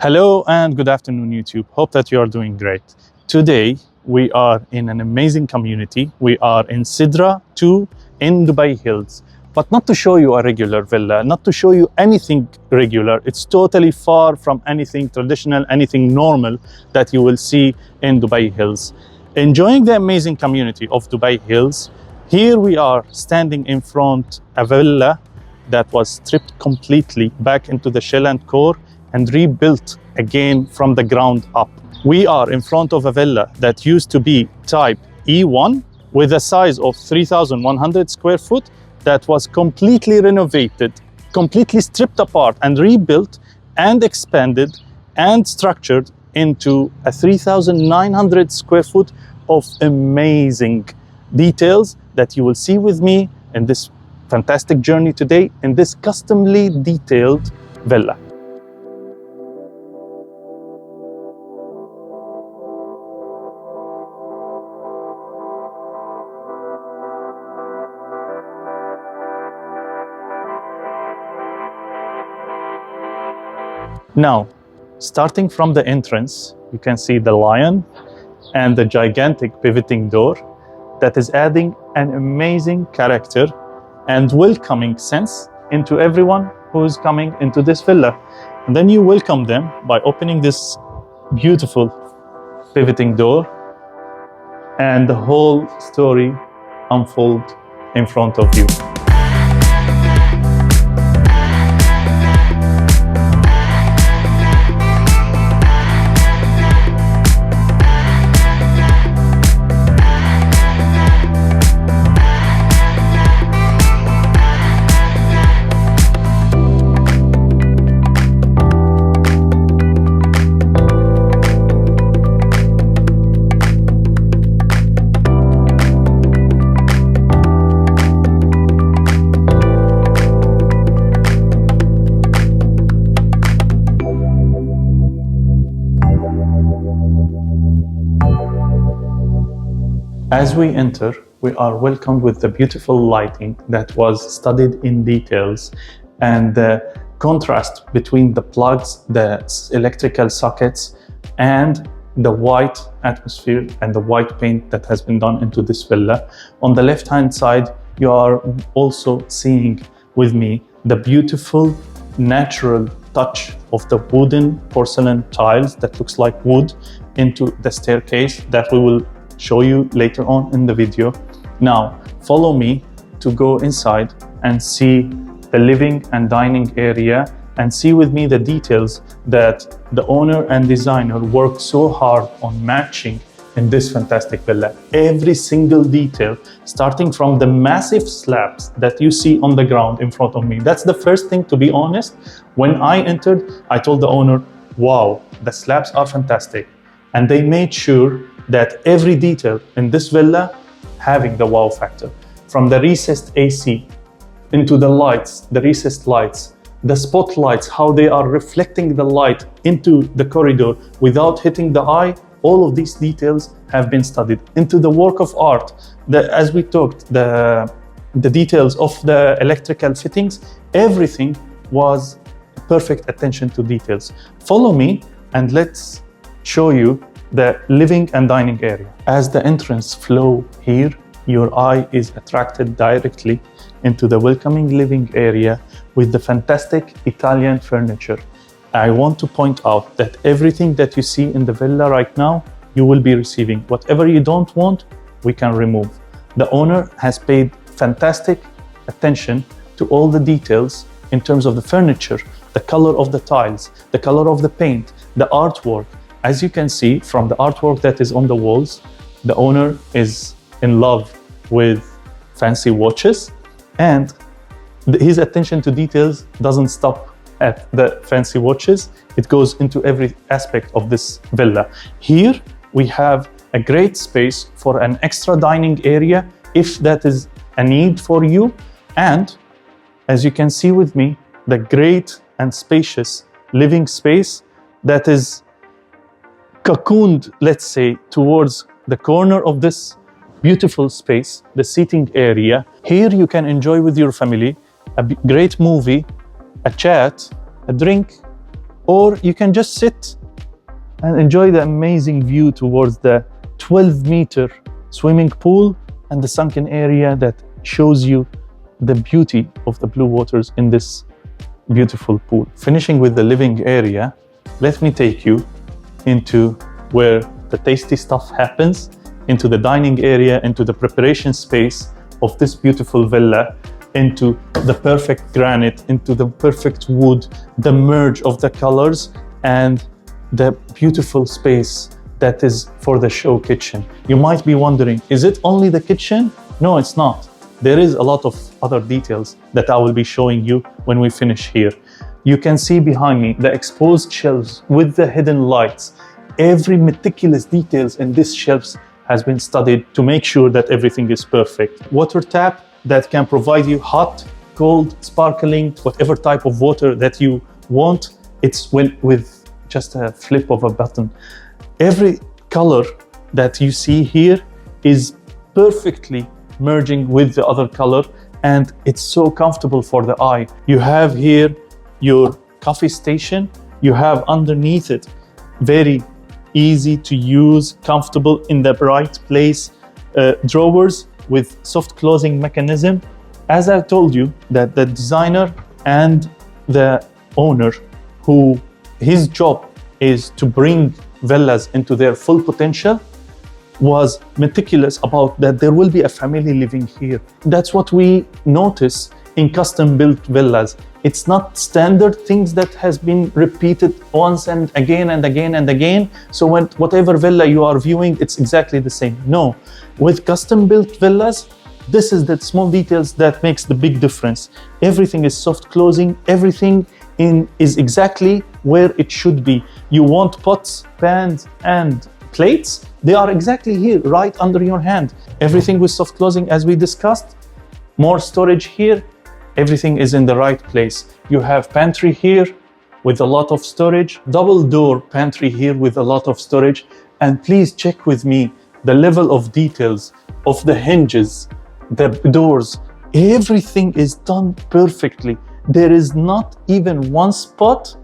Hello and good afternoon, YouTube. Hope that you are doing great. Today, we are in an amazing community. We are in Sidra 2 in Dubai Hills. But not to show you a regular villa, not to show you anything regular. It's totally far from anything traditional, anything normal that you will see in Dubai Hills. Enjoying the amazing community of Dubai Hills, here we are standing in front of a villa that was stripped completely back into the shell and core and rebuilt again from the ground up. We are in front of a villa that used to be type E1 with a size of 3,100 square foot that was completely renovated, completely stripped apart and rebuilt and expanded and structured into a 3,900 square foot of amazing details that you will see with me in this fantastic journey today in this customly detailed villa. Now, starting from the entrance, you can see the lion and the gigantic pivoting door that is adding an amazing character and welcoming sense into everyone who is coming into this villa. And then you welcome them by opening this beautiful pivoting door and the whole story unfolds in front of you. As we enter, we are welcomed with the beautiful lighting that was studied in details and the contrast between the plugs, the electrical sockets, and the white atmosphere and the white paint that has been done into this villa. On the left-hand side, you are also seeing with me the beautiful natural touch of the wooden porcelain tiles that looks like wood into the staircase that we will show you later on in the video. Now, follow me to go inside and see the living and dining area and see with me the details that the owner and designer worked so hard on matching in this fantastic villa. Every single detail, starting from the massive slabs that you see on the ground in front of me. That's the first thing, to be honest. When I entered, I told the owner, wow, the slabs are fantastic. And they made sure that every detail in this villa having the wow factor. From the recessed AC into the lights, the recessed lights, the spotlights, how they are reflecting the light into the corridor without hitting the eye, all of these details have been studied. Into the work of art, as we talked, the details of the electrical fittings, everything was perfect attention to details. Follow me and let's show you the living and dining area. As the entrance flow here, your eye is attracted directly into the welcoming living area with the fantastic Italian furniture. I want to point out that everything that you see in the villa right now, you will be receiving. Whatever you don't want, we can remove. The owner has paid fantastic attention to all the details in terms of the furniture, the color of the tiles, the color of the paint, the artwork. As you can see from the artwork that is on the walls, the owner is in love with fancy watches, and his attention to details doesn't stop at the fancy watches. It goes into every aspect of this villa. Here we have a great space for an extra dining area if that is a need for you. And as you can see with me, the great and spacious living space that is cocooned, let's say, towards the corner of this beautiful space, the seating area. Here you can enjoy with your family a great movie, a chat, a drink, or you can just sit and enjoy the amazing view towards the 12-meter swimming pool and the sunken area that shows you the beauty of the blue waters in this beautiful pool. Finishing with the living area, let me take you into where the tasty stuff happens, into the dining area, into the preparation space of this beautiful villa, into the perfect granite, into the perfect wood, the merge of the colors, and the beautiful space that is for the show kitchen. You might be wondering, is it only the kitchen? No, it's not. There is a lot of other details that I will be showing you when we finish here. You can see behind me the exposed shelves with the hidden lights. Every meticulous details in these shelves has been studied to make sure that everything is perfect. Water tap that can provide you hot, cold, sparkling, whatever type of water that you want. It's with just a flip of a button. Every color that you see here is perfectly merging with the other color, and it's so comfortable for the eye. You have here your coffee station. You have underneath it very easy to use, comfortable in the right place drawers with soft closing mechanism. As I told you, that the designer and the owner, who his job is to bring villas into their full potential, was meticulous about that there will be a family living here. That's what we notice in custom built villas. It's not standard things that has been repeated once and again and again and again. So when whatever villa you are viewing, it's exactly the same. No, with custom built villas, this is the small details that makes the big difference. Everything is soft closing, everything is exactly where it should be. You want pots, pans, and plates, they are exactly here, right under your hand. Everything with soft closing, as we discussed. More storage here, everything is in the right place. You have pantry here with a lot of storage, double door pantry here with a lot of storage. And please check with me the level of details of the hinges, the doors. Everything is done perfectly. There is not even one spot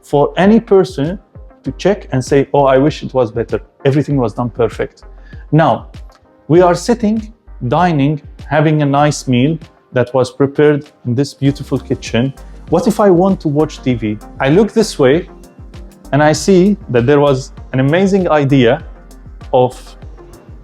for any person to check and say, oh, I wish it was better. Everything was done perfect. Now, we are sitting, dining, having a nice meal that was prepared in this beautiful kitchen. What if I want to watch TV? I look this way and I see that there was an amazing idea of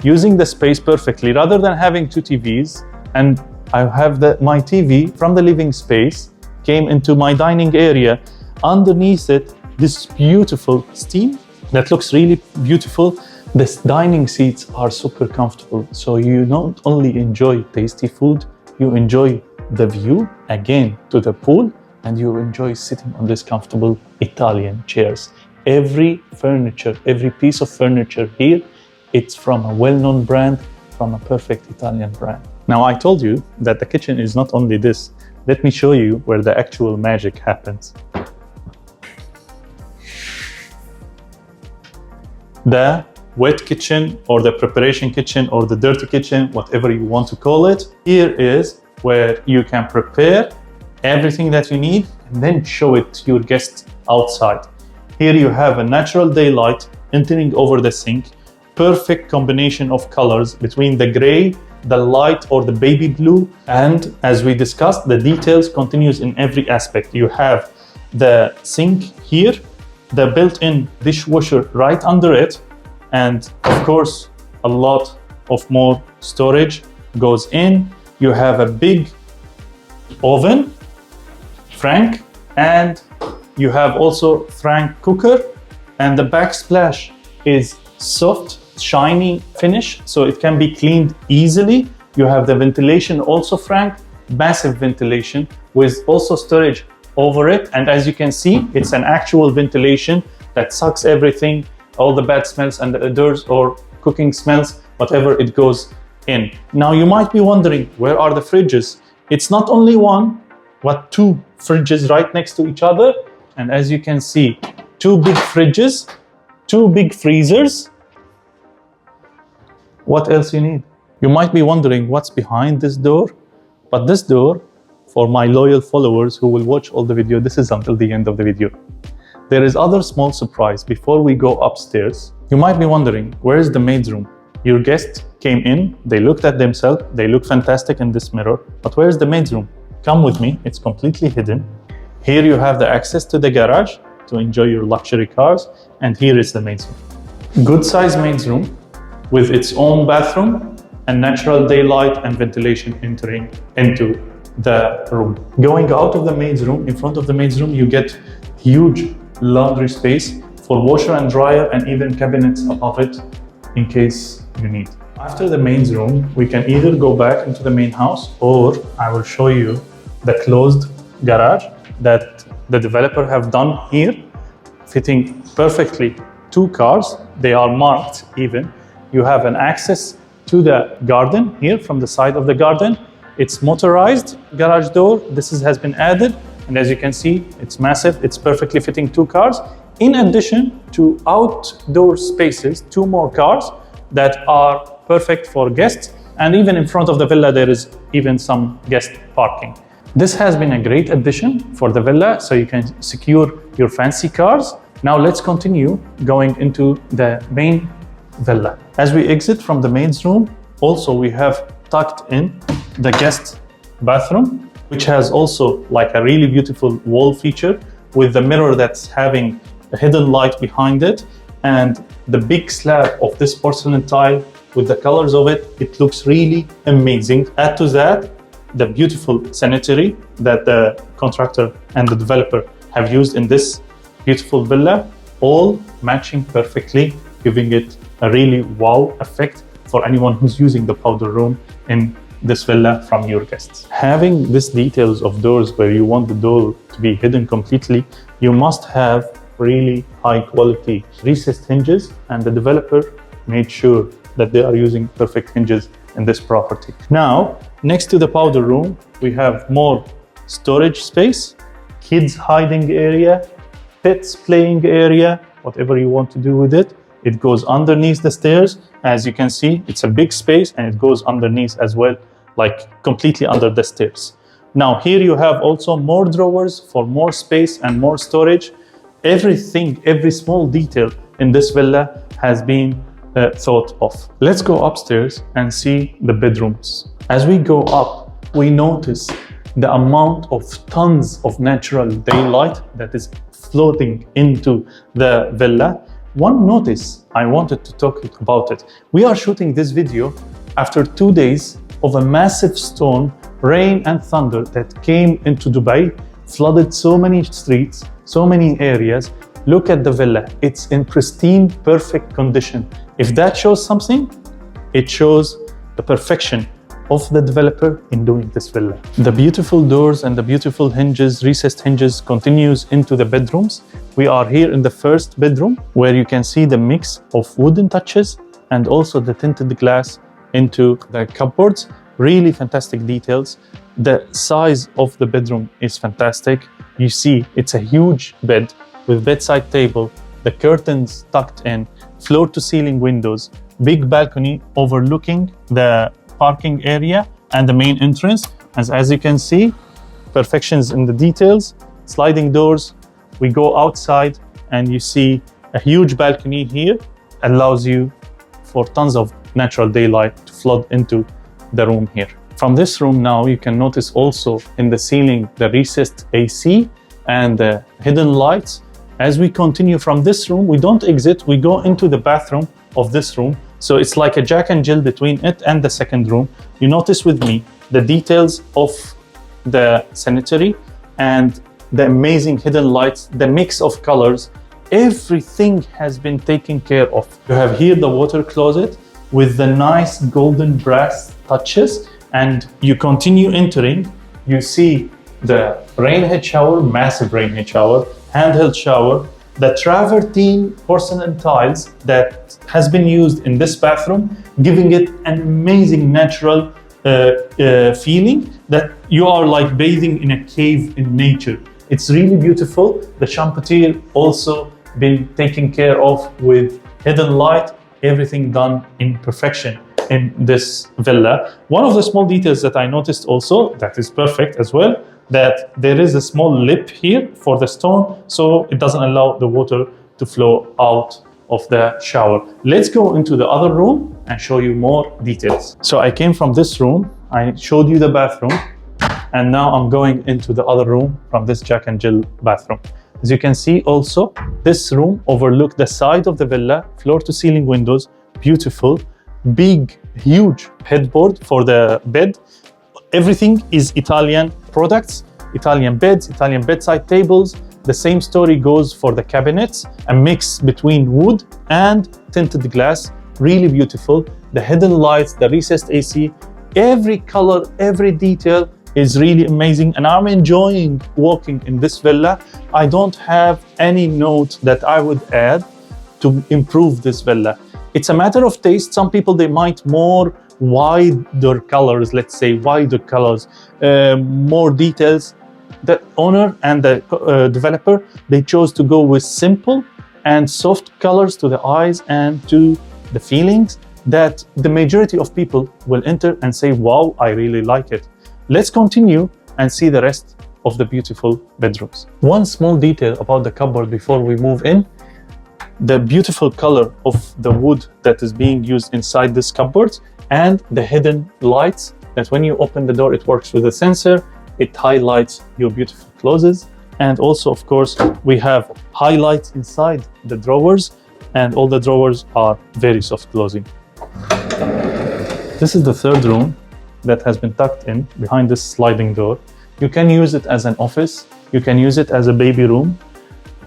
using the space perfectly. Rather than having two TVs, and I have my TV from the living space came into my dining area. Underneath it, this beautiful steam that looks really beautiful. The dining seats are super comfortable. So you not only enjoy tasty food, you enjoy the view again to the pool, and you enjoy sitting on this comfortable Italian chairs. Every furniture, every piece of furniture here, it's from a well-known brand, from a perfect Italian brand. Now, I told you that the kitchen is not only this. Let me show you where the actual magic happens. The wet kitchen, or the preparation kitchen, or the dirty kitchen, whatever you want to call it. Here is where you can prepare everything that you need and then show it to your guests outside. Here you have a natural daylight entering over the sink, perfect combination of colors between the gray, the light or the baby blue, and as we discussed, the details continues in every aspect. You have the sink here, the built-in dishwasher right under it, and of course a lot of more storage goes in. You have a big oven, Frank, and you have also Frank cooker, and the backsplash is soft, shiny finish, so it can be cleaned easily. You have the ventilation also Frank, massive ventilation with also storage over it, and as you can see, it's an actual ventilation that sucks everything, all the bad smells and the odors or cooking smells, whatever it goes in. Now you might be wondering, where are the fridges? It's not only one, but two fridges right next to each other, and as you can see, two big fridges, two big freezers. What else you need? You might be wondering what's behind this door, but this door, for my loyal followers who will watch all the video, this is until the end of the video. There is other small surprise before we go upstairs. You might be wondering, where is the maid's room? Your guest came in, they looked at themselves, they look fantastic in this mirror, but where is the maid's room? Come with me, it's completely hidden. Here you have the access to the garage to enjoy your luxury cars, and here is the maid's room. Good size maid's room with its own bathroom and natural daylight and ventilation entering into the room. Going out of the maid's room, in front of the maid's room, you get huge laundry space for washer and dryer and even cabinets above it in case you need. After the maid's room, we can either go back into the main house, or I will show you the closed garage that the developer have done here, fitting perfectly 2 cars. They are marked even. You have an access to the garden here from the side of the garden. It's motorized garage door. This has been added, and as you can see, it's massive. It's perfectly fitting 2 cars. In addition to outdoor spaces, 2 more cars that are perfect for guests, and even in front of the villa there is even some guest parking. This has been a great addition for the villa, so you can secure your fancy cars. Now let's continue going into the main villa. As we exit from the maid's room, also we have tucked in the guest bathroom, which has also like a really beautiful wall feature with the mirror that's having a hidden light behind it, and the big slab of this porcelain tile with the colors of it. It looks really amazing. Add to that the beautiful sanitary that the contractor and the developer have used in this beautiful villa, all matching perfectly, giving it a really wow effect for anyone who's using the powder room in this villa from your guests. Having these details of doors where you want the door to be hidden completely, you must have really high quality recessed hinges, and the developer made sure that they are using perfect hinges in this property. Now, next to the powder room, we have more storage space, kids hiding area, pets playing area, whatever you want to do with it. It goes underneath the stairs. As you can see, it's a big space, and it goes underneath as well, like completely under the stairs. Now here you have also more drawers for more space and more storage. Everything, every small detail in this villa has been thought of. Let's go upstairs and see the bedrooms. As we go up, we notice the amount of tons of natural daylight that is floating into the villa. One notice I wanted to talk about it. We are shooting this video after 2 days of a massive storm, rain and thunder that came into Dubai, flooded so many streets, so many areas. Look at the villa. It's in pristine, perfect condition. If that shows something, it shows the perfection of the developer in doing this villa. The beautiful doors and the beautiful hinges, recessed hinges, continues into the bedrooms. We are here in the first bedroom, where you can see the mix of wooden touches and also the tinted glass into the cupboards. Really fantastic details. The size of the bedroom is fantastic. You see, it's a huge bed with bedside table, the curtains tucked in, floor-to-ceiling windows, big balcony overlooking the parking area and the main entrance. As you can see, perfections in the details, sliding doors. We go outside and you see a huge balcony here, allows you for tons of natural daylight to flood into the room here. From this room now, you can notice also in the ceiling the recessed AC and the hidden lights. As we continue from this room, we don't exit, we go into the bathroom of this room. So it's like a Jack and Jill between it and the second room. You notice with me the details of the sanitary and the amazing hidden lights, the mix of colors. Everything has been taken care of. You have here the water closet with the nice golden brass touches, and you continue entering, you see the rain head shower, massive rain head shower, handheld shower, the travertine porcelain tiles that has been used in this bathroom, giving it an amazing natural feeling that you are like bathing in a cave in nature. It's really beautiful. The champetier also been taken care of with hidden light, everything done in perfection in this villa. One of the small details that I noticed also that is perfect as well, that there is a small lip here for the stone, so it doesn't allow the water to flow out of the shower. Let's go into the other room and show you more details. So I came from this room, I showed you the bathroom, and now I'm going into the other room from this Jack and Jill bathroom. As you can see also, this room overlooks the side of the villa, floor to ceiling windows, beautiful, big, huge headboard for the bed. Everything is Italian products, Italian beds, Italian bedside tables. The same story goes for the cabinets, a mix between wood and tinted glass, really beautiful. The hidden lights, the recessed AC, every color, every detail is really amazing, and I'm enjoying walking in this villa. I don't have any note that I would add to improve this villa. It's a matter of taste. Some people, they might more wider colors, let's say wider colors, more details. The owner and the developer, they chose to go with simple and soft colors to the eyes and to the feelings that the majority of people will enter and say, wow, I really like it. Let's continue and see the rest of the beautiful bedrooms. One small detail about the cupboard before we move in, the beautiful color of the wood that is being used inside this cupboard, and the hidden lights that when you open the door, it works with a sensor, it highlights your beautiful clothes. And also, of course, we have highlights inside the drawers, and all the drawers are very soft closing. This is the third room that has been tucked in behind this sliding door. You can use it as an office, you can use it as a baby room.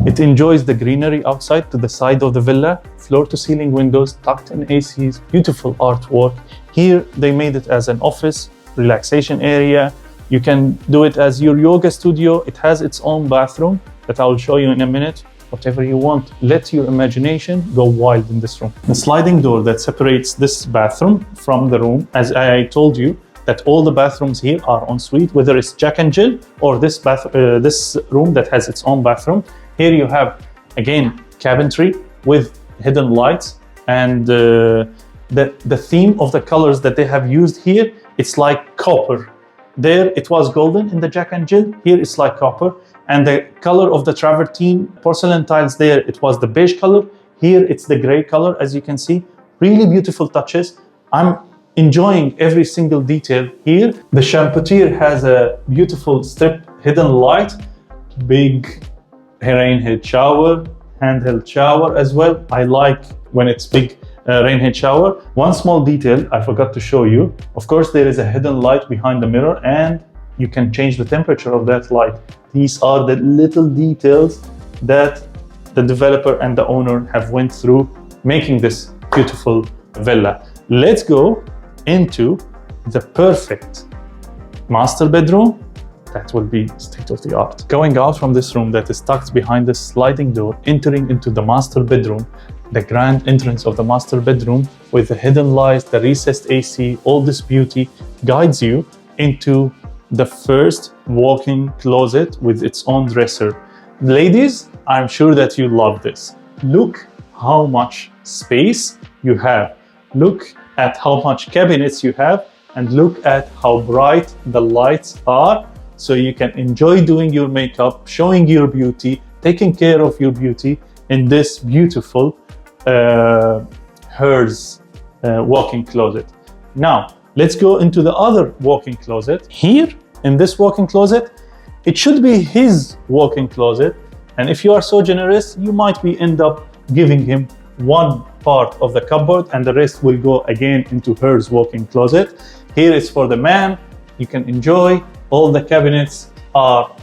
It enjoys the greenery outside to the side of the villa, floor to ceiling windows, tucked in ACs, beautiful artwork. Here they made it as an office, relaxation area. You can do it as your yoga studio. It has its own bathroom that I will show you in a minute. Whatever you want, let your imagination go wild in this room. The sliding door that separates this bathroom from the room, as I told you, that all the bathrooms here are en suite, whether it's Jack and Jill or this room that has its own bathroom. Here you have, again, cabinetry with hidden lights, and the theme of the colors that they have used here, it's like copper. There it was golden in the Jack and Jill, here it's like copper. And the color of the travertine porcelain tiles there, it was the beige color. Here it's the gray color, as you can see. Really beautiful touches. I'm enjoying every single detail here. The shampootier has a beautiful strip hidden light, big rain head shower, handheld shower as well. I like when it's big rain head shower. One small detail I forgot to show you. Of course, there is a hidden light behind the mirror, and you can change the temperature of that light. These are the little details that the developer and the owner have went through making this beautiful villa. Let's go into the perfect master bedroom that will be state of the art. Going out from this room that is tucked behind this sliding door, entering into the master bedroom, the grand entrance of the master bedroom with the hidden lights, the recessed AC, all this beauty guides you into the first walk-in closet with its own dresser. Ladies, I'm sure that you love this. Look how much space you have. Look at how much cabinets you have, and look at how bright the lights are, so you can enjoy doing your makeup, showing your beauty, taking care of your beauty in this beautiful hers walk-in closet. Now, let's go into the other walk-in closet. Here, in this walk-in closet, it should be his walk-in closet. And if you are so generous, you might end up giving him one part of the cupboard, and the rest will go again into hers walk-in closet. Here is for the man. You can enjoy. All the cabinets are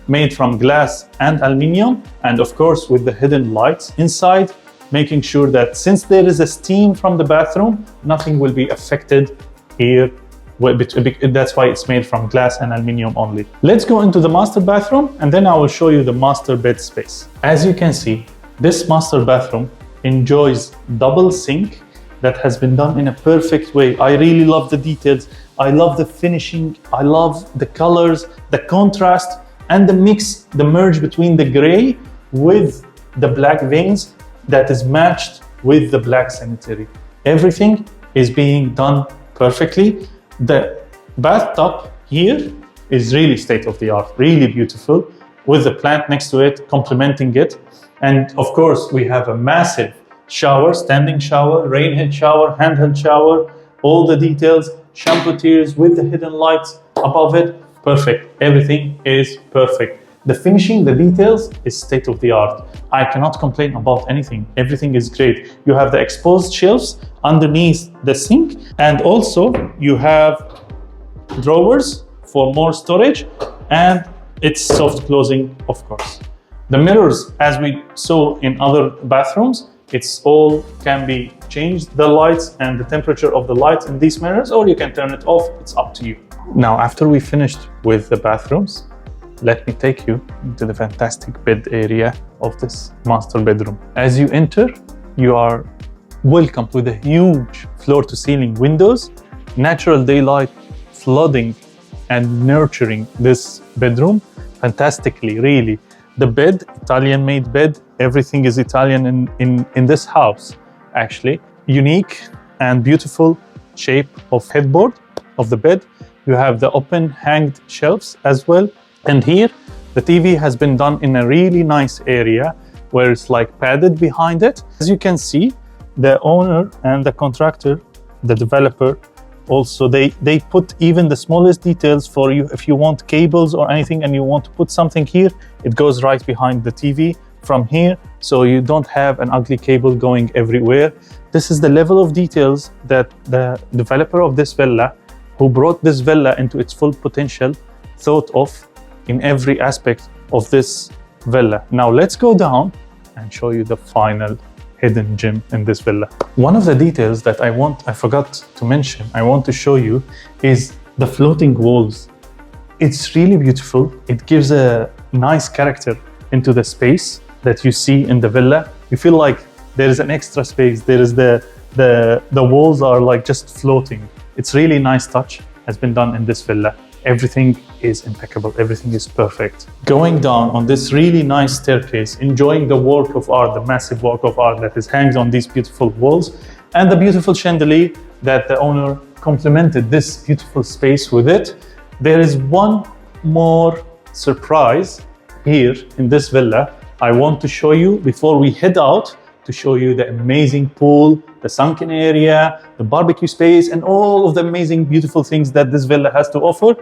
made from glass and aluminium, and of course with the hidden lights inside, making sure that since there is a steam from the bathroom, nothing will be affected here. That's why it's made from glass and aluminium only. Let's go into the master bathroom, and then I will show you the master bed space. As you can see, this master bathroom enjoys double sink that has been done in a perfect way. I really love the details. I love the finishing. I love the colors, the contrast, and the mix, the merge between the gray with the black veins that is matched with the black sanitary. Everything is being done perfectly. The bathtub here is really state of the art, really beautiful, with the plant next to it, complementing it. And of course, we have a massive shower, standing shower, rain head shower, handheld shower, all the details, shampoo tiers with the hidden lights above it. Perfect. Everything is perfect. The finishing, the details is state of the art. I cannot complain about anything. Everything is great. You have the exposed shelves underneath the sink, and also you have drawers for more storage, and it's soft closing, of course. The mirrors, as we saw in other bathrooms, it's all can be changed, the lights and the temperature of the lights in these mirrors, or you can turn it off. It's up to you. Now, after we finished with the bathrooms, let me take you into the fantastic bed area of this master bedroom. As you enter, you are welcomed with a huge floor-to-ceiling windows, natural daylight flooding and nurturing this bedroom fantastically, really. The bed, Italian-made bed, everything is Italian in this house, actually. Unique and beautiful shape of headboard of the bed. You have the open hanged shelves as well. And here, the TV has been done in a really nice area where it's like padded behind it. As you can see, the owner and the contractor, the developer, also they put even the smallest details for you. If you want cables or anything and you want to put something here, it goes right behind the TV from here, so you don't have an ugly cable going everywhere. This is the level of details that the developer of this villa, who brought this villa into its full potential, thought of in every aspect of this villa. Now let's go down and show you the final hidden gem in this villa. One of the details that I forgot to mention, I want to show you, is the floating walls. It's really beautiful. It gives a nice character into the space that you see in the villa. You feel like there is an extra space. There is the walls are like just floating. It's really nice touch has been done in this villa. Everything is impeccable. Everything is perfect. Going down on this really nice staircase, enjoying the work of art, the massive work of art that is hanged on these beautiful walls, and the beautiful chandelier that the owner complemented this beautiful space with it. There is one more surprise here in this villa I want to show you before we head out, to show you the amazing pool, the sunken area, the barbecue space, and all of the amazing, beautiful things that this villa has to offer.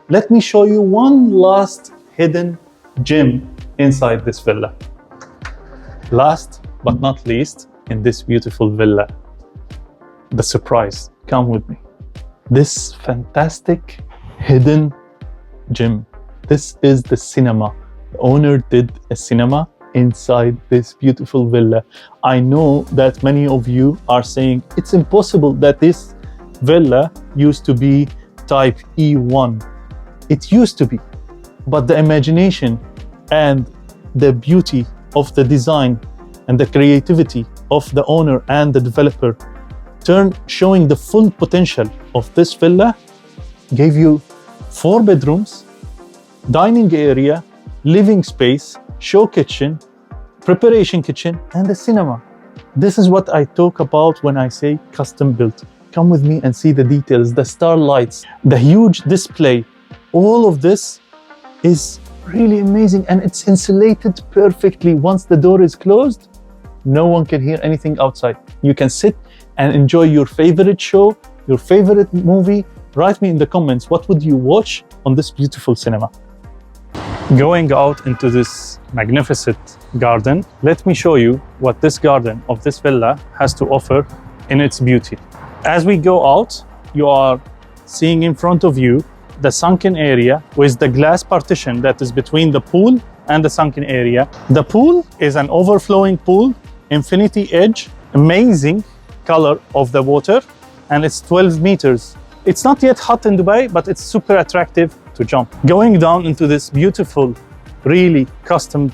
Let me show you one last hidden gem inside this villa. Last but not least, in this beautiful villa, the surprise. Come with me. This fantastic hidden gem. This is the cinema. The owner did a cinema inside this beautiful villa. I know that many of you are saying it's impossible that this villa used to be type E1. It used to be, but the imagination and the beauty of the design and the creativity of the owner and the developer showing the full potential of this villa, gave you 4 bedrooms, dining area, living space, show kitchen, preparation kitchen, and a cinema. This is what I talk about when I say custom built. Come with me and see the details, the starlights, the huge display. All of this is really amazing, and it's insulated perfectly. Once the door is closed, no one can hear anything outside. You can sit and enjoy your favorite show, your favorite movie. Write me in the comments, what would you watch on this beautiful cinema? Going out into this magnificent garden, let me show you what this garden of this villa has to offer in its beauty. As we go out, you are seeing in front of you the sunken area with the glass partition that is between the pool and the sunken area. The pool is an overflowing pool, infinity edge, amazing color of the water, and it's 12 meters. It's not yet hot in Dubai, but it's super attractive to jump. Going down into this beautiful, really custom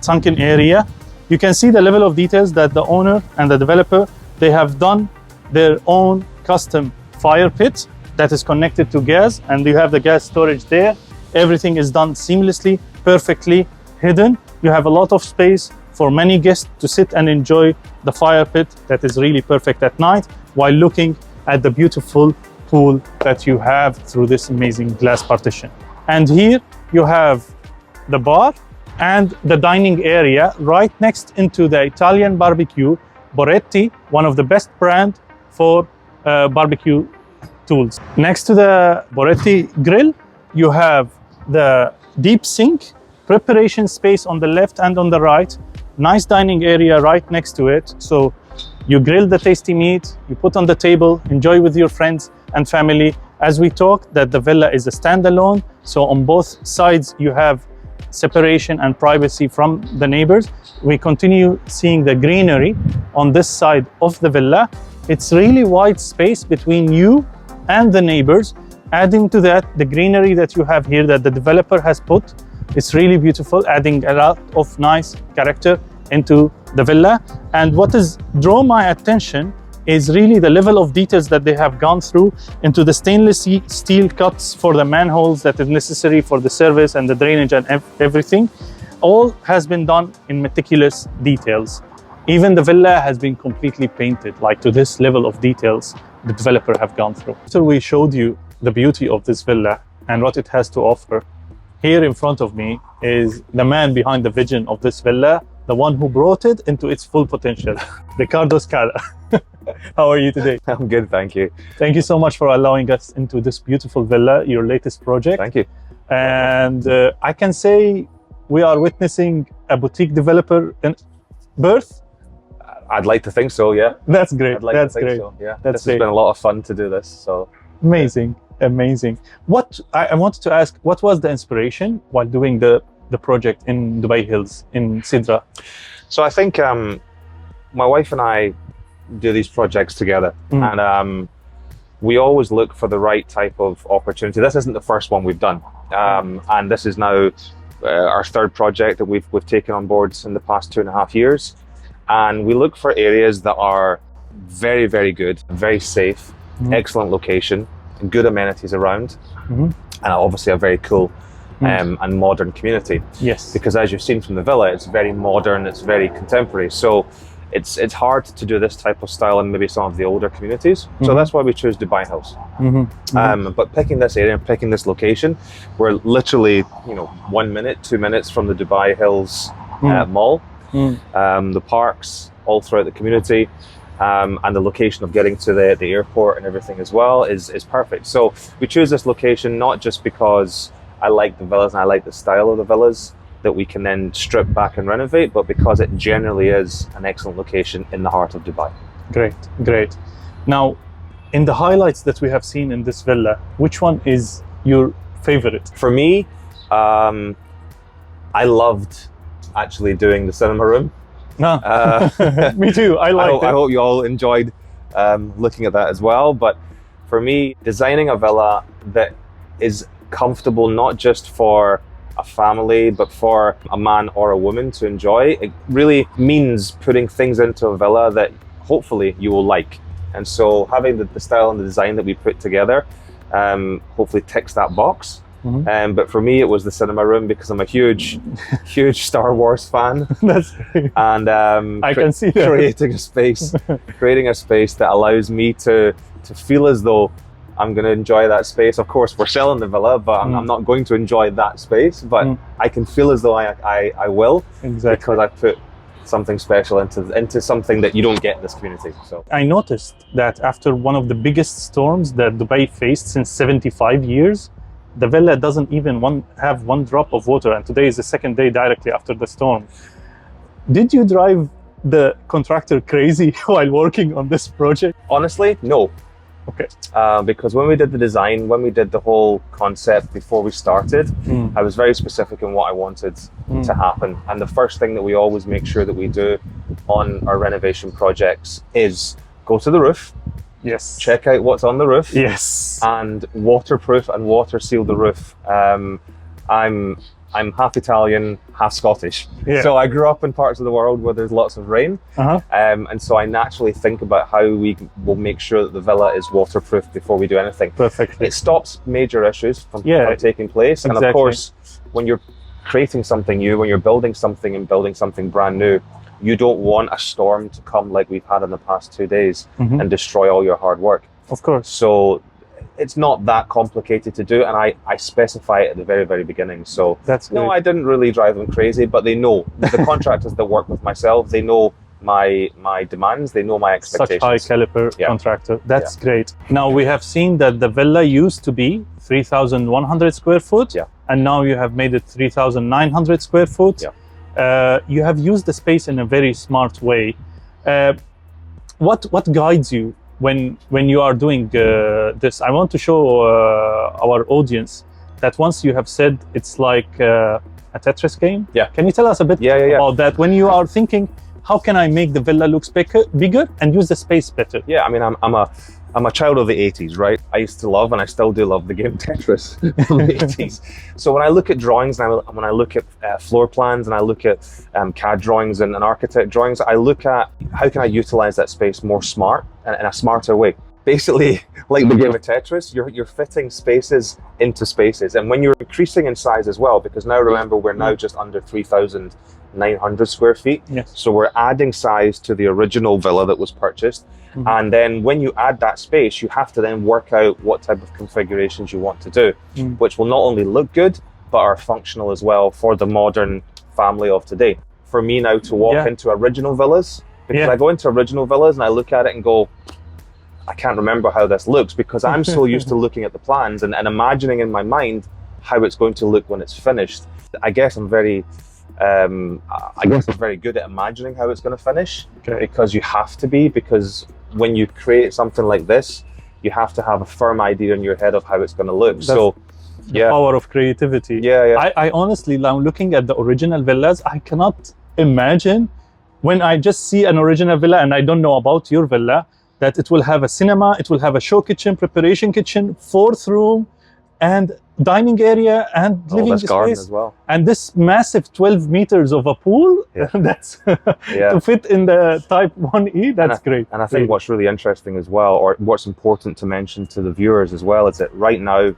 sunken area, you can see the level of details that the owner and the developer, they have done their own custom fire pit that is connected to gas, and you have the gas storage there. Everything is done seamlessly, perfectly hidden. You have a lot of space for many guests to sit and enjoy the fire pit that is really perfect at night while looking at the beautiful pool that you have through this amazing glass partition. And here you have the bar and the dining area right next into the Italian barbecue. Boretti, one of the best brand for barbecue tools. Next to the Boretti grill, you have the deep sink, preparation space on the left and on the right, nice dining area right next to it. So you grill the tasty meat, you put on the table, enjoy with your friends and family. As we talked, that the villa is a standalone, so on both sides you have separation and privacy from the neighbors. We continue seeing the greenery on this side of the villa. It's really wide space between you and the neighbors. Adding to that, the greenery that you have here that the developer has put, it's really beautiful, adding a lot of nice character into the villa. And what has drawn my attention is really the level of details that they have gone through into the stainless steel cuts for the manholes that is necessary for the service and the drainage and everything. All has been done in meticulous details. Even the villa has been completely painted, like to this level of details the developer have gone through. So we showed you the beauty of this villa and what it has to offer. Here in front of me is the man behind the vision of this villa, the one who brought it into its full potential, Ricardo Scala. How are you today? I'm good, thank you. Thank you so much for allowing us into this beautiful villa, your latest project. Thank you. And I can say we are witnessing a boutique developer in birth. I'd like to think so, yeah. That's great. I'd like That's to think great. so, yeah. That's this has been a lot of fun to do this, so. Amazing, amazing. What I wanted to ask, what was the inspiration while doing the project in Dubai Hills, in Sidra? So I think my wife and I do these projects together, and we always look for the right type of opportunity. This isn't the first one we've done, and this is now our third project that we've taken on board in the past 2.5 years. And we look for areas that are very, very good, very safe, excellent location, good amenities around, and obviously a very cool and modern community. Yes. Because as you've seen from the villa, it's very modern, it's very contemporary. So it's hard to do this type of style in maybe some of the older communities. So that's why we chose Dubai Hills. But picking this area and picking this location, we're literally 1 minute, 2 minutes from the Dubai Hills mall. The parks all throughout the community, and the location of getting to the airport and everything as well is perfect. So we choose this location not just because I like the villas and I like the style of the villas that we can then strip back and renovate, but because it generally is an excellent location in the heart of Dubai. Great, great. Now, in the highlights that we have seen in this villa, which one is your favorite? For me, I loved actually doing the cinema room. Me too. I liked it. I hope you all enjoyed looking at that as well. But for me, designing a villa that is comfortable not just for a family, but for a man or a woman to enjoy, it really means putting things into a villa that hopefully you will like. And so having the style and the design that we put together hopefully ticks that box. But for me, it was the cinema room because I'm a huge Star Wars fan. That's great. And I can see that. creating a space that allows me to feel as though I'm going to enjoy that space. Of course, we're selling the villa, but I'm not going to enjoy that space. But I can feel as though I will, because I put something special into something that you don't get in this community. So I noticed that after one of the biggest storms that Dubai faced since 75 years, the villa doesn't even have one drop of water, and today is the second day directly after the storm. Did you drive the contractor crazy while working on this project? Honestly, no. Okay. Because when we did the design, when we did the whole concept before we started, I was very specific in what I wanted to happen. And the first thing that we always make sure that we do on our renovation projects is go to the roof. Yes. Check out what's on the roof. Yes. And waterproof and water seal the roof. I'm half Italian, half Scottish. Yeah. So I grew up in parts of the world where there's lots of rain. And so I naturally think about how we will make sure that the villa is waterproof before we do anything. Perfectly. It stops major issues from taking place. Exactly. And of course, when you're creating something new, when you're building something brand new, you don't want a storm to come like we've had in the past 2 days and destroy all your hard work. Of course. So it's not that complicated to do, and I specify it at the very, very beginning. So That's no, great. I didn't really drive them crazy, but they know, the contractors that work with myself, they know my demands, they know my expectations. Such high caliber Yeah. contractor. That's great. Now we have seen that the villa used to be 3,100 square foot, Yeah. and now you have made it 3,900 square foot. Yeah. You have used the space in a very smart way. What guides you when you are doing this? I want to show our audience that once you have said it's like a Tetris game. Yeah. Can you tell us a bit about that? When you are thinking, how can I make the villa looks bigger and use the space better? Yeah, I mean, I'm a child of the 80s, right? I used to love, and I still do love, the game Tetris from the 80s. So when I look at drawings, and when I look at floor plans, and I look at CAD drawings and architect drawings, I look at how can I utilize that space more smart and in a smarter way. Basically, like the game of Tetris, you're fitting spaces into spaces. And when you're increasing in size as well, because now remember, we're now just under 3,900 square feet. Yes. So we're adding size to the original villa that was purchased. And then when you add that space, you have to then work out what type of configurations you want to do, which will not only look good, but are functional as well for the modern family of today. For me now to walk into original villas, because I go into original villas and I look at it and go, I can't remember how this looks, because I'm so used to looking at the plans and imagining in my mind how it's going to look when it's finished. I guess I'm very good at imagining how it's going to finish, because you have to be, because when you create something like this, you have to have a firm idea in your head of how it's going to look. So the power of creativity. I honestly, now looking at the original villas, I cannot imagine, when I just see an original villa and I don't know about your villa, that it will have a cinema, it will have a show kitchen, preparation kitchen, 4th room, and dining area, and living space as well. And this massive 12 meters of a pool. That's to fit in the type 1E. That's great. And I think what's really interesting as well, or what's important to mention to the viewers as well, is that right now,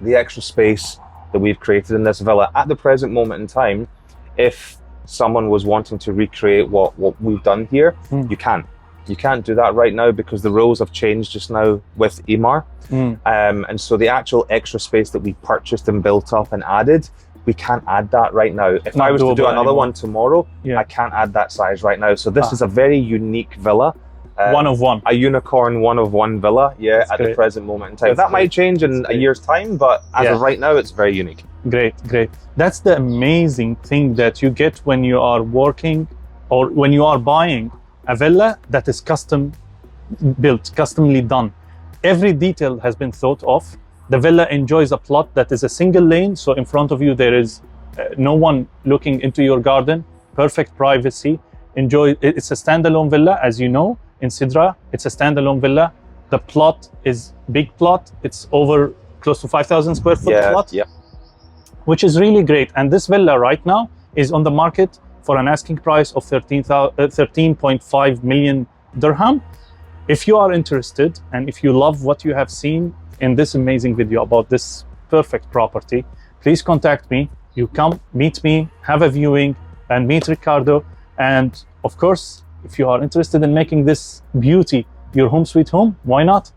the extra space that we've created in this villa at the present moment in time, if someone was wanting to recreate what we've done here, you can. You can't do that right now because the rules have changed just now with EMAR. And so the actual extra space that we purchased and built up and added, we can't add that right now. If I was to do another one tomorrow, I can't add that size right now. So this is a very unique villa. One of one. A unicorn one-of-one villa, at the present moment in time. That might change in a year's time, but as of right now, it's very unique. Great. That's the amazing thing that you get when you are working or when you are buying a villa that is custom built, customly done. Every detail has been thought of. The villa enjoys a plot that is a single lane, so in front of you there is no one looking into your garden. Perfect privacy. It's a standalone villa, as you know, in Sidra. It's a standalone villa. The plot is big plot. It's over close to 5,000 square foot plot, which is really great. And this villa right now is on the market for an asking price of 13.5 million dirham. If you are interested and if you love what you have seen in this amazing video about this perfect property, please contact me. You come, meet me, have a viewing, and meet Ricardo. And of course, if you are interested in making this beauty your home sweet home, why not?